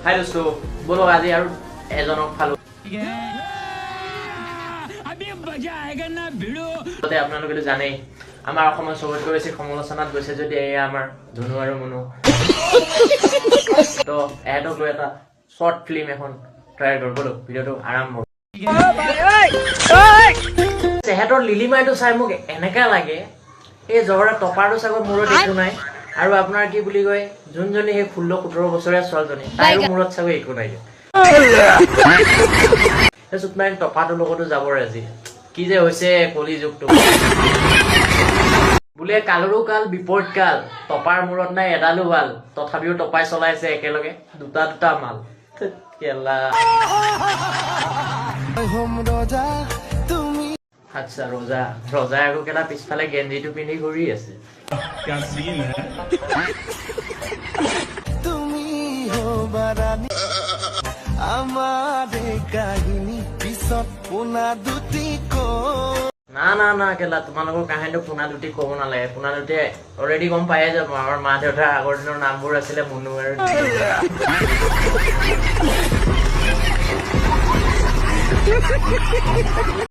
হাই দোস্তো বলো আজি আৰু এজনক ফালো আপোনালোকেতো জানেই আমাৰ অসমৰ চবতকৈ বেছি সমালোচনাত গৈছে যদি এয়া আমাৰ ধনু আৰু মুনু তো এহেঁতক লৈ এটা শ্বৰ্ট ফিল্ম এখন ট্ৰাই কৰোঁ বলো ভিডিঅ'টো আৰম্ভ সেহেঁতৰ লিলিমাইটো চাই মোক এনেকা লাগে এই জহৰা টপাৰটো চাগৈ মূৰত একো নাই আৰু আপোনাৰ কি বুলি কয় যোনজনী সেই 16-17 বছৰীয়া ছোৱালীজনী তাইৰো মূৰত চাগৈ একো নাই চুটমাইন টপাটোৰ লগতো যাব আজি কি যে হৈছে কলি যুগটো বোলে কালৰো কাল বিপৰীত কাল টপাৰ মূৰত নাই এডালো ভাল তথাপিও টপাই চলাইছে একেলগে দুটা মাল কেলা আচ্ছা ৰজা আকৌ কেলা পিছফালে গেঞ্জিটো পিন্ধি ঘূৰি আছে না কেলা তোমালোকৰ কাহিনীটো পোনা দুটি ক'ব নালাগে পোনা দুটি অলৰেডি গম পায়ে যাব আমাৰ মা দেউতাৰ আগৰ দিনৰ নামবোৰ আছিলে মুনু আৰু